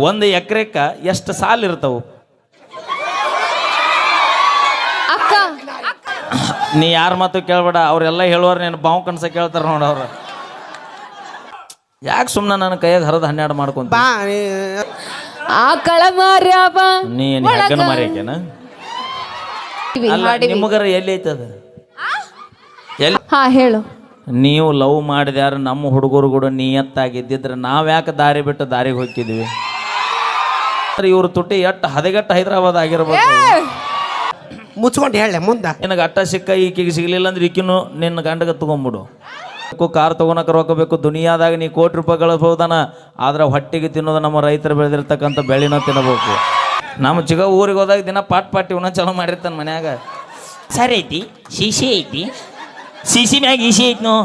ಒಂದು ಎಕರೆಕ್ಕ ಎಷ್ಟು ಸಾಲ ಇರ್ತಾವು? ಅಕ್ಕ ನೀ ಯಾರ ಮಾತು ಕೇಳ್ಬೇಡ, ಅವ್ರೆಲ್ಲ ಹೇಳುವಾರ ನೀನು ಬಾವು ಕನ್ಸ ಕೇಳ್ತಾರ ನೋಡ ಅವ್ರು. ಯಾಕೆ ಸುಮ್ಮನೆ ನನ್ನ ಕೈಯಾಗ ಹರಿದು 12 ಮಾಡ್ಕೊಂತ ಬಾ ಆಕಳ ಮಾರ್ಯಾವ ನೀನ್ ಹೆಗ್ಗನ ಮಾರಿಯಾಕೇನ? ಅಲ್ಲ ನಿಮಗರ ಎಲ್ಲಿ ಐತದ? ಎಲ್ಲಿ? ಹಾ ಹೇಳು. ನೀವು ಲವ್ ಮಾಡಿದ್ಯಾರ ನಮ್ಮ ಹುಡುಗರು ಕೂಡ ನಿಯತ್ತಾಗಿದ್ದಿದ್ರೆ ನಾವ್ ಯಾಕೆ ದಾರಿ ಬಿಟ್ಟು ದಾರಿಗೆ ಹೋಗಿದ್ವಿ? ಇವ್ರ ತುಟಿ ಎಟ್ಟು ಹದಗೆಟ್ಟು ಹೈದರಾಬಾದ್ ಆಗಿರ್ಬೋದು. ಮುಚ್ಕೊಂಡು ಹೇಳೆ ಮುಂದ. ನಿನಗೆ ಅಟ್ಟ ಸಿಕ್ಕ ಈಕಿಗೆ ಸಿಗ್ಲಿಲ್ಲ ಅಂದ್ರೆ ಈಕಿನು ನಿನ್ನ ಗಂಡಗ ತಗೊಂಡ್ಬಿಡು. ಕಾರ್ ತಗೊಳಕ ರೊಕ್ಕ ಬೇಕು. ದುನಿಯಾದಾಗ ನೀ ಕೋಟಿ ರೂಪಾಯಿ ಗಳಿಸ್ಬೋದನ, ಆದ್ರೆ ಹೊಟ್ಟಿಗೆ ತಿನ್ನೋದು ನಮ್ಮ ರೈತರು ಬೆಳೆದಿರ್ತಕ್ಕಂಥ ಬೆಳೆನ ತಿನ್ನಬೇಕು. ನಮ್ಮ ಚಿಗ ಊರಿಗೆ ಹೋದಾಗ ದಿನ ಪಾಟ್ ಇವನ ಚಲೋ ಮಾಡಿರ್ತಾನೆ ಮನ್ಯಾಗ. ಸರಿ ಐತಿ, ಶಿಶಿ ಐತಿ, ಶಿಶಿ ಮ್ಯಾಗ ಈಸಿ ಐತಿ ನೋ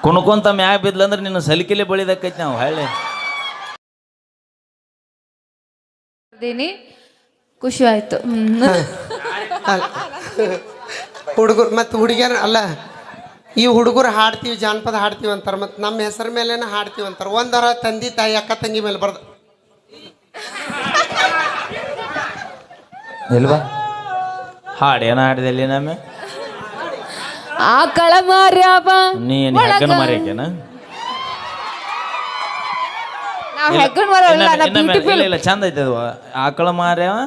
ಕುಣ್ಕೊಂತ ಮ್ಯಾಗ ಬಿದ್ಲಂದ್ರೆ ನಿನ್ನ ಸಲಿಕೆಲೆ ಬಳಿದಕ್ಕೈತಿ. ನಾವು ಹಳ್ಳಿ ಖುಷಿ ಆಯ್ತು. ಹುಡುಗರು ಮತ್ತು ಹುಡುಗಿಯರ ಅಲ್ಲ, ಈ ಹುಡುಗರು ಹಾಡ್ತೀವಿ, ಜಾನಪದ ಹಾಡ್ತೀವಿ ಅಂತಾರೆ, ಮತ್ತು ನಮ್ಮ ಹೆಸರ ಮೇಲೇನ ಹಾಡ್ತೀವಿ ಅಂತಾರೆ. ಒಂದರ ತಂದೆ ತಾಯಿ ಅಕ್ಕ ತಂಗಿ ಮೇಲೆ ಬರ್ದು ಇಲ್ವಾ ಹಾಡೇನ ಹಾಡಿದಲ್ಲಿ ನಮ್ಮ ಆಕಳ ಮಾರ್ಯಾವ ನೀನ್ ಹೆಗ್ಗನ ಮಾರಿಯಾಕೇನ? ಇಲ್ಲ ಚಂದ ಐತೆ ಅದು. ಆಕಳ ಮಾರ್ಯಾವ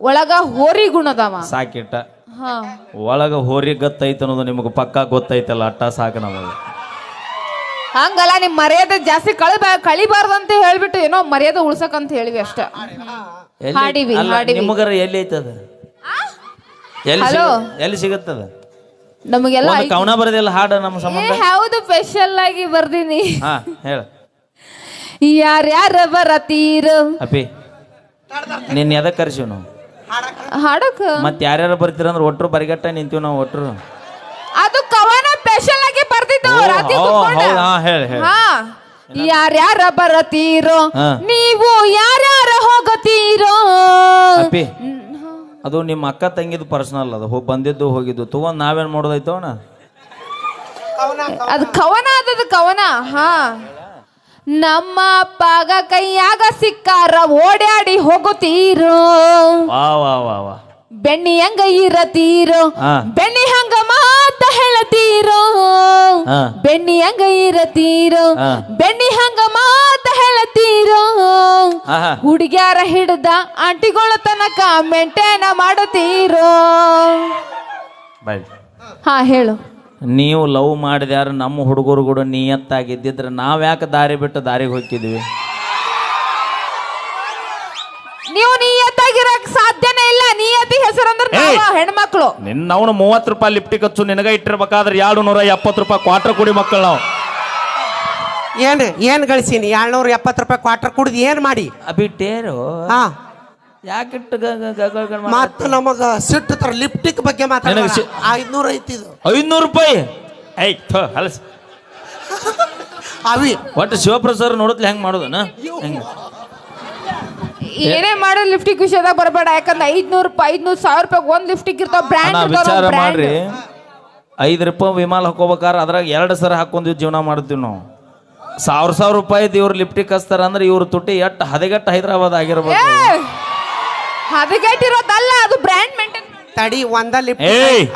ಒಳಗ ಹೋರಿ ಗುಣದವ ಸಾಕಿಟ್ಟ, ಒಳಗ ಹೋರಿ ಗೊತ್ತೈತೆ ಅನ್ನೋದು ನಿಮ್ಗೆ ಪಕ್ಕ ಗೊತ್ತೈತಲ್ಲ. ಅಟ್ಟ ಸಾಕು ನಮಗೆ. ಹಂಗಲ್ಲ, ನಿಮ್ ಮರ್ಯಾದೆ ಜಾಸ್ತಿ ಕಳಿಬಾರ್ದು ಅಂತ ಹೇಳ್ಬಿಟ್ಟು ಏನೋ ಮರ್ಯಾದೆ ಉಳ್ಸಕಂತ ಹೇಳಿವಿ ಅಷ್ಟ. ಹಾಡಿವಿ ನಿಮಗರ ಎಲ್ಲಿ ಐತದ? ಎಲ್ಲಿ ಸಿಗತ್ತದ? ನಮಗೆಲ್ಲ ಕವನ ಬರದಿಲ್ಲ ಹಾಡು ನಮ್ಮ ಸಂಬಂಧ. ಹೌದು, ಸ್ಪೆಷಲ್ ಆಗಿ ಬರ್ದೀನಿ. ಹಾ ಹೇಳ. ಯಾರ್ಯಾರ ಬರತೀರು ಅಪ್ಪಿ ನಿನ್ನ ಎದಕ್ ಕರ್ಸಿವ್ ನಾವು ಹಾಡಕ್? ಮತ್ತೆ ಯಾರ್ಯಾರು ಬರ್ತೀರ ಅಂದ್ರೆ ಒಟ್ರು ಬರಿಗಟ್ಟ ನಿಂತೀವಿ ನಾವು ಒಟ್ರು. ಅದು ಕವನ ಸ್ಪೆಷಲ್ ಆಗಿ ಬರ್ತಿದ್ದು. ಯಾರ್ಯಾರ ಬರತೀರೋ ನೀವು, ಯಾರ್ಯಾರ ಹೋಗತೀರೋ? ಅಪ್ಪಿ ಅದು ನಿಮ್ಮ ಅಕ್ಕ ತಂಗಿದ್ ಪರ್ಸನಲ್, ಅದು ಬಂದಿದ್ದು ಹೋಗಿದ್ದು ತಗೊಂಡ್ ನಾವೇನ್ ಮಾಡೋದೈತವಣ. ಅದು ಕವನ, ಅದದು ಕವನ. ಹಾ, ನಮ್ಮ ಅಪ್ಪಗ ಕೈಯಾಗ ಸಿಕ್ಕಾರ ಓಡಾಡಿ ಹೋಗುತ್ತೀರೋ, ಬೆಣ್ಣಿ ಹಂಗ ಇರತೀರೋ, ಬೆಣ್ಣಿ ಹಂಗ ಮಾತ ಹೇಳತೀರೋ, ಬೆಣ್ಣಿ ಹಂಗ ಇರತೀರೋ, ಬೆಣ್ಣಿ ಹಂಗ ಮಾತ ಹೇಳತೀರೋ, ಹುಡುಗ್ಯಾರ ಹಿಡ್ದ ಆಂಟಿಗಳ ತನಕ ಮೆಂಟೇನ ಮಾಡತೀರೋ. ಹಾ ಹೇಳು. ನೀವು ಲವ್ ಮಾಡಿದ್ಯಾರ ನಮ್ಮ ಹುಡುಗರು ಕೂಡ ನಿಯತ್ತಾಗಿದ್ದಿದ್ರೆ ನಾವ್ ಯಾಕೆ ದಾರಿ ಬಿಟ್ಟು ದಾರಿಗೆ ಹೋಗಿದ್ವಿ? ನೀವು ನಿಯತ್ತಾಗಿರಕ್ ಸಾಧ್ಯನೇ ಇಲ್ಲ. ನಿಯತಿ ಹೆಸರಂದ್ರೆ ಹೆಣ್ಮಕ್ಳು. ನಿನ್ನವನು 30 ರೂಪಾಯಿ ಲಿಫ್ಟಿಗೆ ಹಚ್ಚು ನಿನಗ ಇಟ್ಟಿರ್ಬೇಕಾದ್ರೆ 270 ರೂಪಾಯಿ ಕ್ವಾರ್ಟರ್ ಕುಡಿ ಮಕ್ಕಳು ನಾವು. ಏನ್ ಗಳಿಸೀನಿ? 270 ರೂಪಾಯಿ ಕ್ವಾರ್ಟರ್ ಕುಡಿದು ಏನ್ ಮಾಡಿ ಬಿಟ್ಟೇರು? ಹಾ, ಯಾಕಿಟ್ಟು ಮತ್ತ ನಮಗ ಸಿಟ್ಟು ತರ ಲಿಫ್ಟಿಕ್ ಬಗ್ಗೆ ಮಾತಾಡ. 500 ಐತಿ ಇದು. 500 ರೂಪಾಯಿ ಹಲಸ್ ಅವಿ ಒಟ್ಟು ಶಿವಪ್ರಸಾದ್ ನೋಡತ್ಲಿ ಹೆಂಗ್ ಮಾಡೋದನ? ಏನೇ ಮಾಡೋ ಲಿಫ್ಟಿಕ್ ವಿಷಯದಾಗ ಬರಬೇಡ. ಯಾಕಂದ್ರೆ 500 ರೂಪಾಯಿ 500,000 ರೂಪಾಯಿ ಒಂದ್ ಲಿಫ್ಟಿಕ್ ಇರ್ತಾವ. ಬ್ರ್ಯಾಂಡ್ ವಿಚಾರ ಮಾಡ್ರಿ. 5 ರೂಪಾಯಿ ವಿಮಾನ ಹಾಕೋಬೇಕಾರ ಅದ್ರಾಗ 2 ಸರ ಹಾಕೊಂಡ್ ಜೀವನ ಮಾಡ್ತೀವಿ ನಾವು. 1,000 ರೂಪಾಯಿ ಇವ್ರು ಲಿಫ್ಟಿಕ್ ಹಚ್ತಾರ ಅಂದ್ರೆ ಇವ್ರ ತುಟಿ ಎಟ್ಟು ಹದಗೆಟ್ಟು ಹೈದರಾಬಾದ್ ಆಗಿರ್ಬೇಕು. ಹದಗೆಟ್ಟಿರೋದಲ್ಲ, ಅದು ಬ್ರ್ಯಾಂಡ್ ಮೇಂಟೈನ್ ತಡಿ. ಒಂದ ಲಿಫ್ಟಿಕ್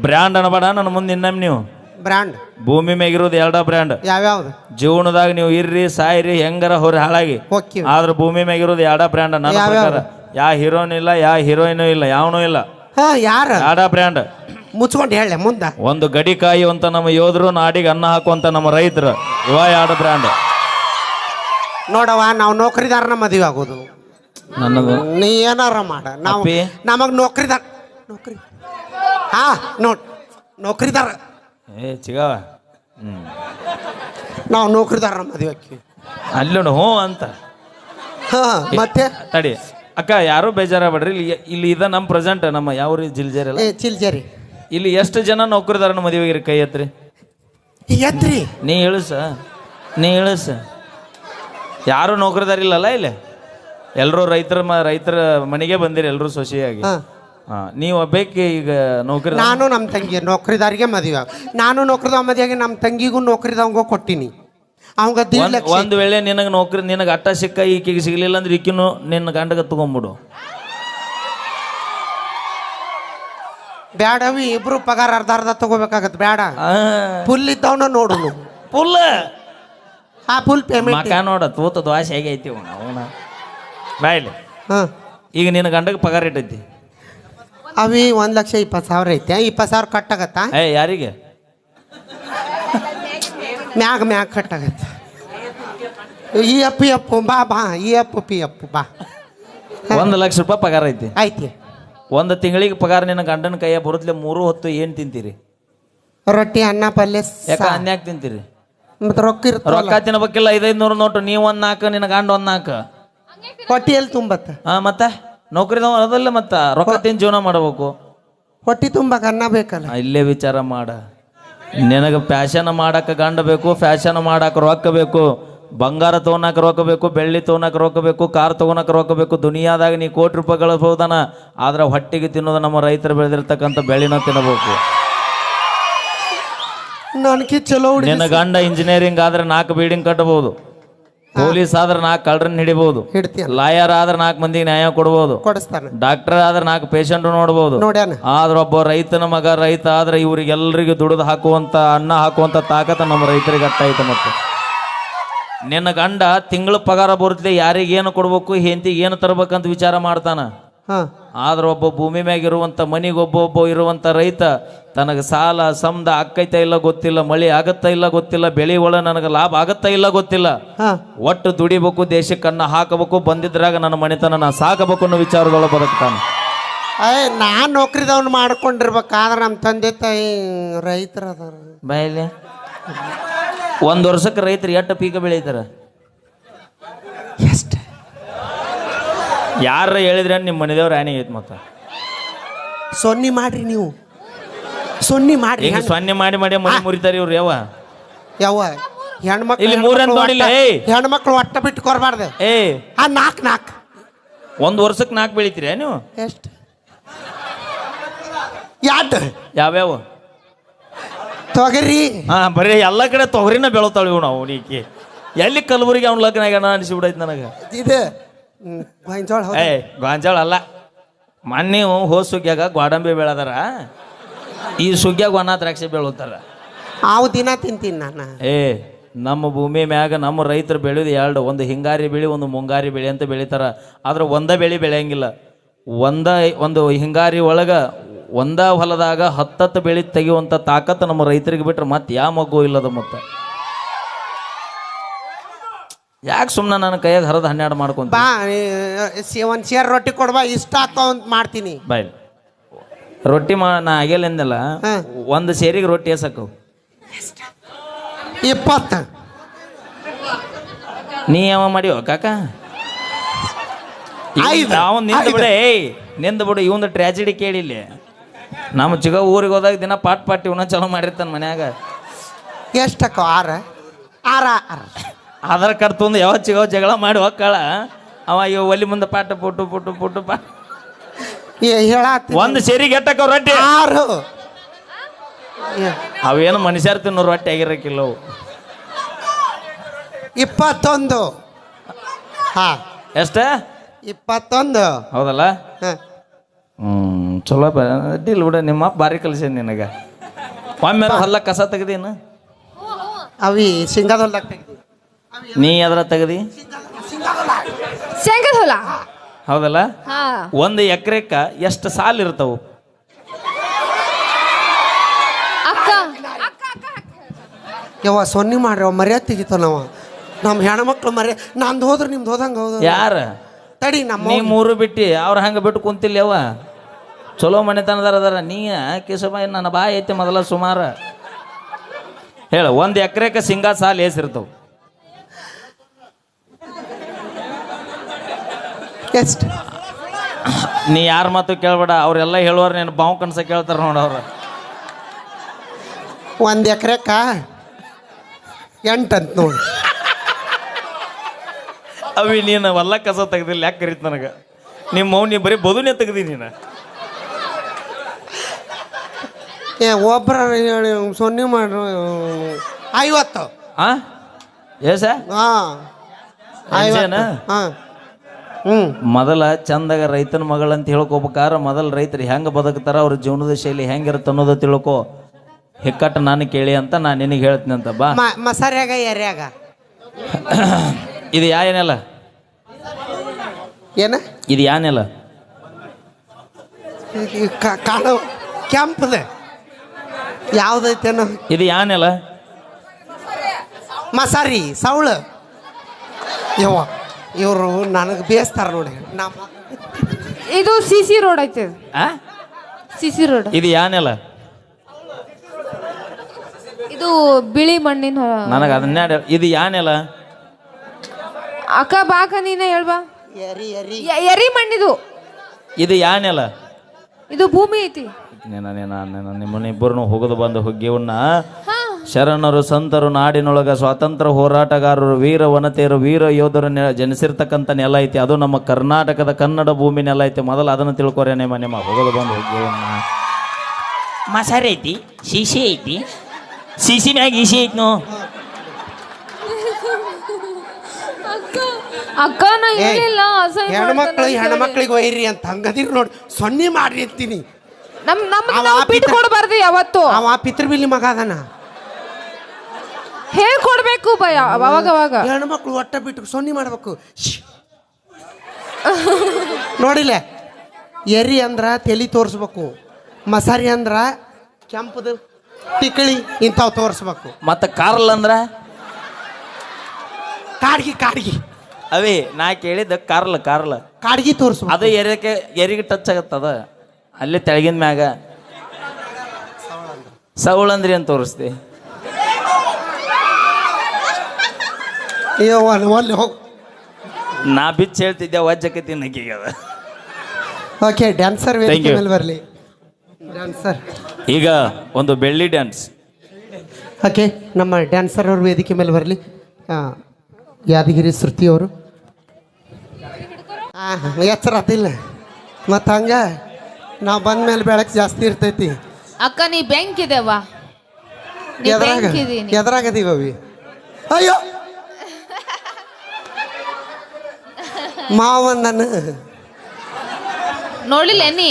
ಬ್ರ್ಯಾಂಡ್ ಅನ್ಬೇಡ ನನ್ನ ಮುಂದೆ. ಇನ್ನೊಮ್ಮೆ ನೀವು ಬ್ರ್ಯಾಂಡ್ ಭೂಮಿ ಮ್ಯಾಗಿರೋದು 2 ಬ್ರ್ಯಾಂಡ್. ಯಾವ್ಯಾವ್ದು? ಜೀವನದಾಗ ನೀವು ಇರ್ರಿ ಸಾಯಿರಿ ಹೆಂಗಾರ ಹೊರ ಹಾಳಾಗಿ, ಆದ್ರೆ ಭೂಮಿ ಮ್ಯಾಗಿರೋದು 2 ಬ್ರ್ಯಾಂಡ್. ನನ್ನ ಪ್ರಕಾರ ಯಾ ಹೀರೋನ್ ಇಲ್ಲ, ಯಾ ಹೀರೋಯಿನ್ ಇಲ್ಲ, ಯಾವನೂ ಇಲ್ಲ. ಯಾರ 2 ಬ್ರ್ಯಾಂಡ್ ಮುಚ್ಕೊಂಡು ಹೇಳ ಮುಂದ. ಒಂದು ಗಡಿ ಕಾಯುವಂತ ನಮ್ಮ ಯೋಧರು, ನಾಡಿಗೆ ಅನ್ನ ಹಾಕುವಂತ ನಮ್ಮ ರೈತರು, ಇವ 2 ಬ್ರ್ಯಾಂಡ್. ನೋಡವ, ನಾವು ನೌಕರಿದಾರನ ಮದುವೆ ಆಗೋದು. ನನ್ನದು ನೀ ಏನಾರ ಮಾಡ, ನಾವು ನಮಗ್ ನೌಕರಿದಾರ. ಹಾ ನೋಡ್, ನೌಕರಿದಾರ ಚಿಗವ. ನಾವು ನೌಕರಿದಾರನ ಮದುವೆ ಹಾಕಿ ಅಲ್ಲಿ ಹ್ಞೂ ಅಂತ. ಮತ್ತೆ ತಡಿ ಅಕ್ಕ, ಯಾರು ಬೇಜಾರಾಗ್ಬೇಡ್ರಿ. ಇಲ್ಲಿ ಇದ ನಮ್ಮ ಪ್ರೆಸೆಂಟ್ ನಮ್ಮ ಯಾವ ಜಿಲ್ಜೇರಿ ಅಲ್ಲ, ಚಿಲ್ಜೇರಿ. ಇಲ್ಲಿ ಎಷ್ಟು ಜನ ನೌಕರಿದಾರನ ಮದುವೆಗಿರಿ? ಕೈ ಎತ್ರಿ. ಎತ್ರಿ. ನೀ ಹೇಳಸ. ಯಾರು ನೌಕರಿದಾರ ಇಲ್ಲಲ್ಲ ಇಲ್ಲಿ? ಎಲ್ಲರೂ ರೈತರ ಮನೆಗೆ ಬಂದಿರಿ, ಎಲ್ಲರೂ ಸೊಸೆಯಾಗಿ. ನೀವು ಒಬ್ಬಕ್ಕೆ ಈಗ ನೌಕರಿ. ನಾನು ನಮ್ಮ ತಂಗಿ ನೌಕರಿದಾರಿಗೆ ಮದುವೆ. ನಾನು ನೌಕರಿದಾವ ಮದುವೆಯಾಗಿ ನಮ್ಮ ತಂಗಿಗೂ ನೌಕರಿದವಂಗೂ ಕೊಟ್ಟಿನಿ. ಅವಂಗ ದೀಡ್ ಲಕ್ಷ ಒಂದು ವೇಳೆ ನಿನಗೆ ನೌಕರಿ ನಿನಗೆ ಅಟ್ಟ ಸಿಕ್ಕ ಈಕೆಗೆ ಸಿಗ್ಲಿಲ್ಲ ಅಂದ್ರೆ ಈಕಿನು ನಿನ್ನ ಗಂಡಗ ತಗೊಂಬಿಡು. ಬ್ಯಾಡ ಅವಿ ಇಬ್ರು ಪಗಾರ ಅರ್ಧ ತಗೋಬೇಕಾಗತ್ತೆ. ಬ್ಯಾಡ ಫುಲ್ ಇದ್ದವನ ನೋಡು ಫುಲ್ ಆ ಫುಲ್ ಪೇಮೆಂಟ್ ಮಕ ನೋಡ ತೂತ ದ್ವಾಸೆ ಹೇಗೆ ಐತಿ ಅವನ ಬಾಯ್ಲಿ. ಹಾ ಈಗ ನಿನ್ನ ಗಂಡಗೆ ಪಗಾರ ಇಟ್ಟೈತಿ ಅವಿ 1,20,000 ಐತೆ. 20,000 ಕಟ್ಟಾಗತ್ತಾ? ಯಾರಿಗೆ ಮ್ಯಾಗ ಕಟ್ಟಾಗತ್ತೆ. ಈ ಅಪ್ಪು ಬಾ ಬಾ ಈ ಪಿ ಅಪ್ಪು ಬಾ. 1,00,000 ರೂಪಾಯಿ ಪಗಾರ ಐತಿ. ಐತಿ. ಒಂದು ತಿಂಗಳಿಗೆ ಪಗಾರ ನಿನ್ನ ಗಂಡನ ಕೈಯ ಬರುತ್ತಲೆ 3 ಹೊತ್ತು ಏನು ತಿಂತೀರಿ? ರೊಟ್ಟಿ ಅನ್ನ ಪಲ್ಯ. ಯಾಕ ಅನ್ಯಾಕ ತಿಂತೀರಿ? ಮತ್ತೆ ರೊಕ್ಕ ಇರ್ತಾವ. ರೊಕ್ಕ ತಿನ್ನಬೇಕಿಲ್ಲ. 500 ನೋಟು ನೀವು 1 4 ನಿನ್ನ ಗಂಡ 1 4 ಹೊಟ್ಟಿಯಲ್ಲಿ ತುಂಬತ್ತ. ಮತ್ತೆ ನೌಕರಿದವ ಅದಲ್ಲ ಮತ್ತ ರೊಕ್ಕ ತಿಂದು ಜೀವನ ಮಾಡಬೇಕು. ಹೊಟ್ಟಿ ತುಂಬಾಕ ಅನ್ನ ಬೇಕಲ್ಲ. ಇಲ್ಲೇ ವಿಚಾರ ಮಾಡ. ನಿನಗೆ ಫ್ಯಾಷನ್ ಮಾಡಕ್ಕೆ ಗಂಡ ಬೇಕು, ಫ್ಯಾಷನ್ ಮಾಡಕ್ಕೆ ರೊಕ್ಕ ಬೇಕು, ಬಂಗಾರ ತೊಗೊಳಕ್ಕೆ ರೊಕ್ಕ ಬೇಕು, ಬೆಳ್ಳಿ ತೊಗೊಳಕ್ಕೆ ರೊಕ್ಕ ಬೇಕು, ಕಾರ್ ತೊಗೊಳಕ್ಕೆ ರೊಕ್ಕ ಬೇಕು. ದುನಿಯಾದಾಗ ನೀ ಕೋಟಿ ರೂಪಾಯಿ ಗಳಿಸ್ಬೋದನ, ಆದ್ರೆ ಹೊಟ್ಟಿಗೆ ತಿನ್ನೋದು ನಮ್ಮ ರೈತರು ಬೆಳೆದಿರ್ತಕ್ಕಂಥ ಬೆಳೆನ ತಿನ್ನಬೇಕು. ನನಗೆ ಚಲೋ. ನಿನ್ನ ಗಂಡ ಇಂಜಿನಿಯರಿಂಗ್ ಆದ್ರೆ 4 ಬಿಲ್ಡಿಂಗ್ ಕಟ್ಟಬಹುದು, ಪೊಲೀಸ್ ಆದ್ರೆ 4 ಕಳ್ಳರನ್ನ ಹಿಡಿಬಹುದು, ಲಾಯರ್ ಆದ್ರೆ 4 ಮಂದಿಗೆ ನ್ಯಾಯ ಕೊಡ್ಬೋದು, ಡಾಕ್ಟರ್ ಆದ್ರೆ 4 ಪೇಷಂಟ್ ನೋಡ್ಬೋದು. ಆದ್ರೆ ಒಬ್ಬ ರೈತನ ಮಗ ರೈತ ಆದ್ರೆ ಇವ್ರಿಗೆಲ್ಲರಿಗೂ ದುಡಿದು ಹಾಕುವಂತ ಅನ್ನ ಹಾಕುವಂತ ತಾಕತ್ತ ನಮ್ಮ ರೈತರಿಗೆ ಅಟ್ಟಾಯ್ತು. ಮತ್ತೆ ನಿನ್ನ ಗಂಡ ತಿಂಗಳ ಪಗಾರ ಬರುತ್ತೆ, ಯಾರಿಗೇನು ಕೊಡ್ಬೇಕು, ಹೆಂಡತಿಗೆ ಏನು ತರ್ಬೇಕಂತ ವಿಚಾರ ಮಾಡ್ತಾನ. ಆದ್ರೆ ಒಬ್ಬ ಭೂಮಿ ಮ್ಯಾಗ ಇರುವಂತ ಮನಿಗೆ ಒಬ್ಬ ಇರುವಂತ ರೈತ ತನಗೆ ಸಾಲ ಸಮದ ಆಕ್ಕೈತ ಇಲ್ಲ ಗೊತ್ತಿಲ್ಲ, ಮಳಿ ಆಗತ್ತಾ ಇಲ್ಲ ಗೊತ್ತಿಲ್ಲ, ಬೆಳೆ ಒಳ ನನಗೆ ಲಾಭ ಆಗತ್ತಾ ಇಲ್ಲ ಗೊತ್ತಿಲ್ಲ, ಒಟ್ಟು ದುಡಿಬೇಕು, ದೇಶಕ್ಕನ್ನ ಹಾಕಬೇಕು, ಬಂದಿದ್ರಾಗ ನನ್ನ ಮನೆತನ ನಾ ಸಾಕಬೇಕು ಅನ್ನೋ ವಿಚಾರದೊಳ ಬದುಕ್ತಾನೆ. ನಾನ್ ನೌಕರಿದವ್ನು ಮಾಡ್ಕೊಂಡಿರ್ಬೇಕಾದ್ರೆ ನಮ್ಮ ತಂದೆ ತಾಯಿ ರೈತರ ಅದಾರ. ಬಾಯಲ್ಲಿ 1 ವರ್ಷಕ್ಕೆ ರೈತರು ಎಷ್ಟು ಪೀಕ ಬೆಳೀತಾರ? ಎಷ್ಟು ಯಾರ ಹೇಳಿದ್ರೆ ನಿಮ್ಮ ಮನೆದೇವ್ರ ಆನೆ ಐತ್. ಮತ್ತ ಸೊನ್ನಿ ಮಾಡ್ರಿ ನೀವು, ಸೊನ್ನಿ ಮಾಡ್ರಿ. ಈಗ ಸೊನ್ನೆ ಮಾಡಿ ಮಾಡಿ ಮನೆ ಮುರಿತಾರ ಇವ್ರು. ಯಾವ ಹೆಣ್ಮಕ್ಳು ಇಲ್ಲಿ 3 ಅಂತ ನೋಡಿಲ್ಲ. ಹೆಣ್ಮಕ್ಳು ಒಟ್ಟ ಬಿಟ್ಟು ಕೊರಬಾರ್ದು. 4 1 ವರ್ಷಕ್ಕೆ 4 ಬೆಳಿತೀರ ನೀವು? ಎಷ್ಟು? ಯಾವ್ಯಾವ? ತೊಗರಿ. ಬರೀ ಎಲ್ಲ ಕಡೆ ತೊಗರಿನ ಬೆಳತಾಳ ಇವ್ ನಾವು. ನೀಕಿ ಎಲ್ಲಿ ಕಲಬುರಗಿ ಅವ್ನ ಲಗ್ನ ಆಗ್ಯಾನ ಅನಿಸ್ಬಿಡೈತಿ ನನಗೆ. ಇದು ಗಾಂಜಾಳ ಅಲ್ಲ. ಮೊನ್ನೆ ಹೋದ ಸುಗ್ಗ್ಯಾಗ ಗೋಡಂಬಿ ಬೆಳೆದಾರ, ಈ ಸುಗ್ಗ್ಯಾಗ ಒಣ ದ್ರಾಕ್ಷಿ ಬೆಳತಾರ. ಅವು ದಿನ ತಿಂತೀನಿ ನಾನು. ನಮ್ಮ ಭೂಮಿ ಮ್ಯಾಗ ನಮ್ಮ ರೈತರು ಬೆಳೆಯೋದು 2, ಒಂದು ಹಿಂಗಾರಿ ಬೆಳೆ, ಒಂದು ಮುಂಗಾರಿ ಬೆಳೆ ಅಂತ ಬೆಳಿತಾರ. ಆದ್ರೆ ಒಂದ ಬೆಳೆ ಬೆಳೆಯಂಗಿಲ್ಲ. ಒಂದು ಹಿಂಗಾರಿ ಒಳಗ ಒಂದ ಹೊಲದಾಗ 10 ಬೆಳೆ ತೆಗೆಯುವಂಥ ತಾಕತ್ತು ನಮ್ಮ ರೈತರಿಗೆ ಬಿಟ್ರೆ ಮತ್ತೆ ಯಾವ ಮಗು ಇಲ್ಲದ. ಮತ್ತೆ ಯಾಕೆ ಸುಮ್ಮನೆ ನನ್ನ ಕೈಯಾಗ ಹರಿದು 12 ಮಾಡ್ಕೊಂತ ಬಾ. ಒಂದು ಸೇರ್ ರೊಟ್ಟಿ ಕೊಡ್ಬಾ, ಇಷ್ಟ ಅಂತ ಮಾಡ್ತೀನಿ. ಬಾಯ್ ರೊಟ್ಟಿ ನಾ ಆಗಿಲ್ಲ ಎಂದಲ್ಲ. 1 ಸೇರಿಗೆ ರೊಟ್ಟಿ ಎಸಕ್ಕವು 20. ನೀ ಯಾವ ಮಾಡಿವ ಕಾಕ? ನಿಂದು ಬಿಡ. ನಿಂದು ಬಿಡು. ಇವಂದು ಟ್ರ್ಯಾಜಿಡಿ ಕೇಳಿಲ್ಲ. ನಮ್ಮ ಚಿಗ ಊರಿಗೆ ಹೋದಾಗ ದಿನ ಪಾಟ್ ಇವನ ಚಲೋ ಮಾಡಿರ್ತಾನೆ ಮನ್ಯಾಗ. ಎಷ್ಟಕ್ಕ? 6 ಆಧಾರ್ ಕಾರ್ಡ್ ತಂದು ಯಾವ ಚಿಗವ ಜಗಳ ಮಾಡಿ ಹೋಗ್ಕಳ ಅವ. ಇವ ಒಲಿ ಮುಂದೆ ಪಾಟ ಪುಟ್ಟು ಪಾಟ ಹೇಳ. 1 ಸೇರಿಗೆ ಎಟ್ಟಕ್ಕ ರೊಟ್ಟಿ? 6. ಅವೇನು ಮನುಷ್ಯರ ತಿನ್ನೋ ರೊಟ್ಟಿ ಆಗಿರಕ್ಕಿಲ್ಲ. 21. ಎಷ್ಟ? 21. ಹೌದಲ್ಲ? ಚಲೋ ಅಡ್ಡಿಲ್ಲ ಬಿಡ. ನಿಮ್ಮ ಬಾರಿ ಕಲಿಸ ನಿನಗ. ಒಮ್ಮೆ ಹೊಲ್ಲ ಕಸ ತೆಗ್ದೇನು? ಅವಿ ಶೇಂಗಾದೊಲ್ದಾಗ ತೆಗ್ದಿ. ನೀ ಅದ್ರ ತೆಗ್ದಿ? ಶೇಂಗಾದ ಹೊಲ. ಹೌದಲ್ಲ? 1 ಎಕರೆಕ್ಕ ಎಷ್ಟು ಸಾಲ ಇರ್ತಾವು? ಯವ್ವ ಸೊನ್ನಿ ಮಾಡ್ರಿ. ಅವ ಮರ್ಯಾದೆ ತೆಗಿತಾವ. ನಮ್ಮ ಹೆಣ್ಮಕ್ಳು ಮರ್ಯಾದೆ. ನಂದು ಹೋದ್ರೆ ನಿಮ್ದು ಹೋದಂಗ ಹೌದು. ಯಾರ ತಡಿ ನಮ್ಮ ನೀ 3 ಬಿಟ್ಟು ಅವ್ರ ಹಂಗೆ ಬಿಟ್ಟು ಕುಂತಿಲ್ಲ. ಯವ್ವ ಚಲೋ ಮನೆತನದಾರ ಅದಾರ. ನೀ ಕೇಶವ ನನ್ನ ಬಾಯಿ ಐತೆ ಮೊದಲ ಸುಮಾರು ಹೇಳ. 1 ಎಕರೆಕ್ಕ ಶೇಂಗಾ ಸಾಲ ಏಸಿರ್ತಾವ? ಎಷ್ಟು? ನೀ ಯಾರ ಮಾತು ಕೇಳ್ಬೇಡ. ಅವ್ರೆಲ್ಲ ಹೇಳುವಾರ ನೀನು ಬಾವು ಕನ್ಸ ಕೇಳ್ತಾರ ನೋಡವ್ರ. 1 ಎಕರೆಕ್ಕ 8 ಅಂತ ನೋಡಿ. ಅವಿ ನೀನು ಹೊಲ್ಲ ಕಸ ತೆಗ್ದಿಲ್ಲ. ಯಾಕೆ ಕರೀತ ನನಗೆ? ನಿಮ್ಮ ಮೌನಿ ಬರೀ ಬದುನೇ ತೆಗ್ದಿ ನೀನು. ಒಬ್ಬರ ಹೇಳಿ ಸೊನ್ನೆ ಮಾಡ್ರು. 50. ಏಸ ಹಾ ಅಂಜೇನ? ಹಾ ಹ್ಞೂ ಮೊದಲ ಚಂದಾಗ ರೈತನ ಮಗಳಂತ ಹೇಳ್ಕೊಬೇಕಾರ ಮೊದಲ ರೈತರು ಹೆಂಗೆ ಬದುಕ್ತಾರ ಅವ್ರ ಜೀವನದ ಶೈಲಿ ಹೆಂಗಿರುತ್ತೆ ಅನ್ನೋದು ತಿಳ್ಕೊ. ಹಿಕ್ಕಟ್ಟು ನಾನು ಕೇಳಿ ಅಂತ ನಾನು ನಿನಗೆ ಹೇಳ್ತೀನಿ ಅಂತ ಬಾ. ಮಸಾರ್ಯಾಗ ಎರ್ಯಾಗ ಇದು ಏನೆಲ್ಲ ಏನ ಇದು ಯಾನೆಲ್ಲ ಕಾಣೋ ಕೆಂಪದ ಯಾವ್ದೈತೇನೋ ಇದು ಯಾನೆಲ್ಲ ಮಸಾರಿ ಸೌಳು ಯವ್ವ ಇವರು ನನಗೆ ಬೇಸ್ತಾರ ನೋಡಿ ಇದು ಸಿಸಿ ರೋಡ್ ಐತೆ ಆ ಸಿಸಿ ರೋಡ್. ಇದು ಯಾನೆಲ್ಲ ಇದು ಬಿಳಿ ಮಣ್ಣಿನ ನನಗೆ ಅದನ್ನೇ ಇದು ಯಾನೆಲ್ಲ ಅಕ್ಕ ಬಾಕ ನೀನ ಹೇಳ್ಬಾ. ಎರಿ ಎರಿ ಎರಿ ಮಣ್ಣಿದು. ಇದು ಯಾನೆಲ್ಲ ಇದು ಭೂಮಿ ಐತಿ. ನಿಮ್ಮನ್ನಿಬ್ಬರನ್ನು ಹೋಗದು ಬಂದು ಹುಗ್ಗಿವನ್ನ ಶರಣರು ಸಂತರು ನಾಡಿನೊಳಗ ಸ್ವಾತಂತ್ರ್ಯ ಹೋರಾಟಗಾರರು ವೀರ ವನತೆಯರು ವೀರ ಯೋಧರು ಜನಿಸಿರ್ತಕ್ಕಂಥ ನೆಲ ಐತಿ. ಅದು ನಮ್ಮ ಕರ್ನಾಟಕದ ಕನ್ನಡ ಭೂಮಿ ನೆಲ ಐತಿ. ಮೊದಲು ಅದನ್ನು ತಿಳ್ಕೊರೆ ನಿಮ್ಮ ಹೋಗದು ಬಂದು ಹುಗ್ಗಿವನ್ನ. ಮಸಾರಿ ಐತಿ, ಶಿಶಿ ಐತಿ, ಶಿಶಿ ಮ್ಯಾಗ ಇಸಿ ಐತಿ ನೋ. ಅಕ್ಕ ನಾ ಹೇಳಿಲ್ಲ ಹೆಣ್ಮಕ್ಳಿಗೆ ಒಯ್ರಿ ಅಂತ ಹಂಗದಿರ್ ನೋಡಿ ಸೊನ್ನೆ ಮಾಡ್ರಿ ಅಂತೀನಿ. ಬಿಟ್ಟು ಕೊಡಬಾರ್ದು ಯಾವತ್ತು. ಅವ ಪಿತೃಬಿಲಿ ಮಗ ಅದನ ಹೇಳ್ಕೊಡ್ಬೇಕು ಭಯ ಅವಾಗ ಅವಾಗ. ಹೆಣ್ಮಕ್ಳು ಒಟ್ಟ ಬಿಟ್ಟು ಸೊನ್ನೆ ಮಾಡ್ಬೇಕು. ನೋಡಿಲ್ಲ, ಎರಿ ಅಂದ್ರ ತಲಿ ತೋರಿಸ್ಬೇಕು, ಮಸಾರಿ ಅಂದ್ರ ಕೆಂಪದ ತಿಕ್ಕಳಿ ಇಂಥವು ತೋರಿಸ್ಬೇಕು. ಮತ್ತೆ ಕಾರ್ಲ್ ಅಂದ್ರ ಕಾಡ್ಗಿ ಕಾಡ್ಗಿ ಅವೇ ನಾ ಕೇಳಿದ್ದ ಕಾರ್ಲ್ ಕಾರ್ಲ್ ಕಾಡ್ಗಿ ತೋರಿಸ್ಬೇಕು. ಅದು ಎರಿಗೆ ಟಚ್ ಆಗತ್ತದ ಅಲ್ಲಿ ತೆಳಗಿನ ಮ್ಯಾಗ. ಸೌಳಂದ್ರಿ ಅಂತ ತೋರಿಸ್ತಿ. ಅಲ್ಲಿ ಹೋಗಿ ನಾ ಬಿಚ್ಚ ಹೇಳ್ತಿದ್ದೆ ವಜ್ಜಕತಿ ನಕ್ಕಿಗೆ ಅದ. ಓಕೆ ಡ್ಯಾನ್ಸರ್ ವೇದಿಕೆ ಮೇಲೆ ಬರಲಿ. ಡ್ಯಾನ್ಸರ್ ಈಗ ಒಂದು ಬೆಳ್ಳಿ ಡ್ಯಾನ್ಸ್. ಓಕೆ ನಮ್ಮ ಡ್ಯಾನ್ಸರ್ ಅವ್ರ ವೇದಿಕೆ ಮೇಲೆ ಬರಲಿ. ಯಾದಗಿರಿ ಶ್ರುತಿಯವರು ಎಚ್ಚರ ಆತಿಲ್ಲ ಮತ್ತು ಹಂಗ ನಾವು ಬಂದ ಮೇಲೆ ಬೆಳಕು ಜಾಸ್ತಿ ಇರ್ತೈತಿ. ಅಕ್ಕ ನೀ ಬೆಂಕ್ ಇದೆವಾ ಎದ್ರಾಗದೀವಿ. ಅಯ್ಯೋ ಮಾವಣ್ಣನ ನೋಡ್ಲಿಲ್ಲ ನೀ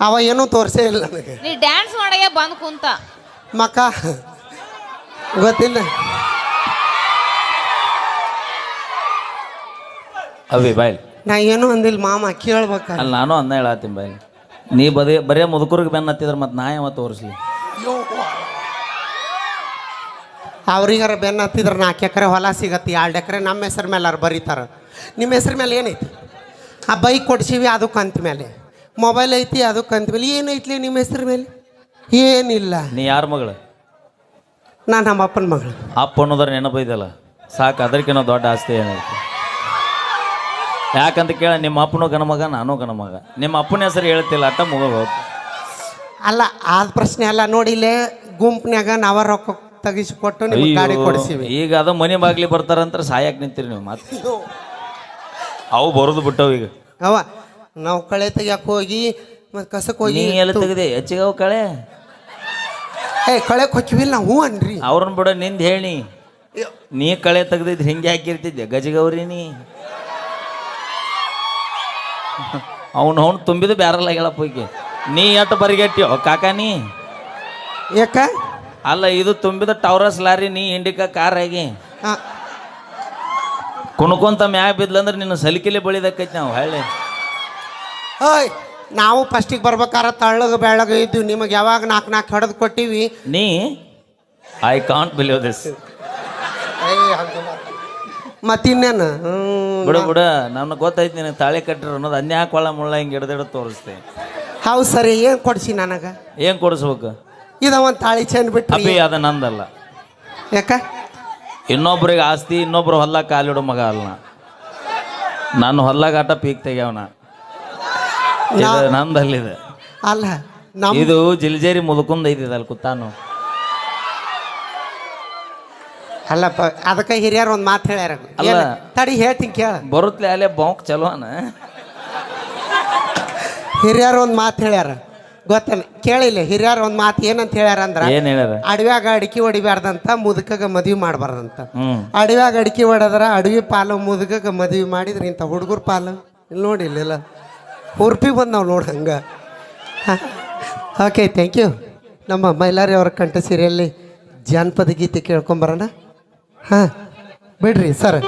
ಅವ ಏನೂ ತೋರಿಸೇ ಇಲ್ಲ ನನಗೆ. ನೀ ಡ್ಯಾನ್ಸ್ ಮಾಡಗೆ ಬಂದ್ ಕುಂತ ಮಕ್ಕ ಗೊತ್ತಿಲ್ಲ. ಅವೇ ಬಾಯ್ ನಾ ಏನೂ ಅಂದಿಲ್ಲ ಮಾಮ ಕೇಳ್ಬೇಕ. ಅಲ್ಲಿ ನಾನು ಅನ್ನ ಹೇಳತ್ತೀನಿ ಬಾಯ್. ನೀ ಬರೇ ಮುದುಕರಿಗೆ ಬೆನ್ನ ಹತ್ತಿದ್ರೆ ಮತ್ತೆ ನಾ ಯಾವ ತೋರಿಸ್ಲಿ. ಅವ್ರಿಗಾರ ಬೆನ್ನ ಹತ್ತಿದ್ರೆ 4 ಎಕರೆ ಹೊಲ ಸಿಗತ್ತೆ, 2 ಎಕರೆ ನಮ್ಮ ಹೆಸರು ಮೇಲೆ ಅವ್ರು ಬರೀತಾರ. ನಿಮ್ಮ ಹೆಸ್ರ ಮೇಲೆ ಏನೈತಿ? ಆ ಬೈಕ್ ಕೊಡ್ಸೀವಿ ಅದಕ್ಕೆ ಅಂತ ಮೇಲೆ, ಮೊಬೈಲ್ ಐತಿ ಅದಕ್ಕೆ ಅಂತ ಮೇಲೆ, ಏನೈತ್ಲಿ ನಿಮ್ಮ ಹೆಸ್ರ ಮೇಲೆ? ಏನಿಲ್ಲ. ನೀ ಯಾರ ಮಗಳು? ನಾನು ನಮ್ಮ ಅಪ್ಪನ ಮಗಳು. ಅಪ್ಪ ಅನ್ನೋದ್ರ ನೆನಪೈದಲ್ಲ ಸಾಕು, ಅದಕ್ಕಿಂತ ದೊಡ್ಡ ಆಸ್ತಿ ಏನೈತಿ? ಯಾಕಂತ ಕೇಳ, ನಿಮ್ಮ ಅಪ್ಪನೂ ಗಣಮಗ ನಾನು ಗಣಮಗ. ನಿಮ್ಮ ಅಪ್ಪನ ಹೆಸರು ಹೇಳ್ತಿಲ್ಲ ಅಟ್ಟ ಮುಗೋದು. ಅಲ್ಲ ಆದ ಪ್ರಶ್ನೆ ಅಲ್ಲ. ನೋಡಿಲ್ಲೇ ಗುಂಪ್ನ್ಯಾಗ ನಾವ ರೊಕ್ಕ ತೆಗಿಸಿಕೊಟ್ಟು ನಿಮ್ಗೆ ಗಾಡಿ ಕೊಡಿಸಿವಿ. ಈಗ ಅದು ಮನೆ ಬಾಗ್ಲಿ ಬರ್ತಾರಂತ ಸಾಯಕ್ ನಿಂತೀರಿ ನೀವು. ಮತ್ತೆ ಅವು ಬರೋದು ಬಿಟ್ಟವು ಈಗ. ಅವ ನಾವು ಕಳೆ ತೆಗಿಯಕ್ಕೆ ಹೋಗಿ ಮತ್ತು ಕಸಕ್ಕೆ ಹೋಗಿ ನೀ ಎಲ್ಲ ತೆಗ್ದೆ ಹೆಚ್ಚಿಗೆ ಅವು ಕಳೆ ಕಳೆಕ್ ಹೊಕ್ಕಿವಿಲ್ಲ ನಾವು ಅನ್ರಿ. ಅವ್ರನ್ನ ಬಿಡ ನಿಂದ ಹೇಳಿ. ನೀ ಕಳೆ ತೆಗ್ದಿದ್ದು ಹಿಂಗೆ ಹಾಕಿರ್ತಿದ್ದೆ ಗಜಗೌರಿ. ನೀ ಅವನು ತುಂಬಿದ ಬ್ಯಾರಲ್ಲ ಹೇಳಪ್ಪ ಈಗ. ನೀ ಎಟ್ಟು ಬರಿಗೆಟ್ಟಿಯೋ ಕಾಕ ನೀ? ಯಾಕ ಅಲ್ಲ, ಇದು ತುಂಬಿದ ಟವರಸ್ ಲಾರಿ, ನೀ ಇಂಡಿಕಾ ಕಾರ್ ಆಗಿ ಕುಣ್ಕೊಂತ ಮ್ಯಾಗ ಬಿದ್ಲಂದ್ರೆ ನಿನ್ನ ಸಲಿಕೆಲೆ ಬಳಿದಕ್ಕೈತಿ. ನಾವು ಹಳ್ಳಿ ಓಯ್ ನಾವು ಫಸ್ಟಿಗೆ ಬರ್ಬೇಕಾರ ತಳ್ಳಗ ಬೆಳ್ಳಗ ಇದ್ದೀವಿ. ನಿಮಗೆ ಯಾವಾಗ 4 ಹೊಡೆದು ಕೊಟ್ಟಿವಿ. ನೀ ಐ ಕಾಂಟ್ ಬಿಲೀವ್ ದಿಸ್. ಮತ್ತಿನ್ನೇನು ಬಿಡು ಬಿಡ, ನನಗೆ ಗೊತ್ತೈತಿ ನೀನು ತಾಳಿ ಕಟ್ಟಿರ ಅನ್ನೋದು. ಅನ್ಯಾಕ ಒಳ ಮುಳ್ಳ ಹಿಂಗೆ ಹಿಡ್ದಿಡ ತೋರಿಸ್ತೆ. ಹೌದು ಸರಿ, ಏನು ಕೊಡಿಸಿ ನನಗೆ? ಏನು ಕೊಡಿಸ್ಬೇಕು? ಇದ ಒಂದು ತಾಳಿ ಚೆಂದ ಬಿಟ್ಟು. ಅಪ್ಪಿ ಅದ ನಂದಲ್ಲ. ಯಾಕ? ಇನ್ನೊಬ್ರಿಗೆ ಆಸ್ತಿ ಇನ್ನೊಬ್ರು ಹೊಲ ಕಾಲಿಡೋ ಮಗ ಅಲ್ಲ. ನಾನು ಹೊಲ್ಲಾಗಾಟ ಪೀಕ್ ತೆಗ್ಯಾವನ. ಇದು ನಂದಲ್ಲಿದೆ ಅಲ್ಲ. ಇದು ಜಿಲ್ಜೇರಿ ಮುದುಕುಂದ ಐತಿದೆ ಅಲ್ಲಿ ಕುತ್ತಾನು. ಅಲ್ಲಪ್ಪ, ಅದಕ್ಕೆ ಹಿರಿಯರು ಒಂದು ಮಾತು ಹೇಳ್ಯಾರ. ಅಲ್ಲ ತಡಿ ಹೇಳ್ತೀನಿ ಕೇಳ. ಬರುತ್ತಲೆ ಅಲ್ಲೇ ಬಾಂಕ್ ಚಲೋನ. ಹಿರಿಯರು ಒಂದು ಮಾತು ಹೇಳ್ಯಾರ, ಗೊತ್ತಲ್ಲ ಕೇಳಿಲ್ಲ ಹಿರಿಯರು ಒಂದು ಮಾತು ಏನಂತ ಹೇಳ್ಯಾರ ಅಂದ್ರೆ ಏನ್ ಹೇಳ್ಯಾರ? ಅಡವ್ಯಾಗ ಅಡಿಕೆ ಹೊಡಿಬಾರ್ದಂತ ಮುದುಕಗ ಮದುವೆ ಮಾಡಬಾರ್ದಂತ. ಹ್ಮ್ ಅಡವ್ಯಾಗ ಅಡಿಕೆ ಹೊಡೆದ್ರ ಅಡವಿ ಪಾಲು ಮುದುಕಗ ಮದುವೆ ಮಾಡಿದ್ರೆ ಇಂಥ ಹುಡುಗರ ಪಾಲು ಇಲ್ಲಿ ನೋಡಿಲ್ಲ ಹುರ್ಪಿ ಬಂದು ನಾವು ನೋಡಿ ಹಂಗೆ. Okay thank you. ನಮ್ಮ ಮೈಲಾರಿ ಅವರ ಕಂಠ ಸೀರಿಯಲ್ಲಿ ಜಾನಪದ ಗೀತೆ ಕೇಳ್ಕೊಂಬರೋಣ. ಹಾಂ ಬಿಡ್ರಿ ಸರ್.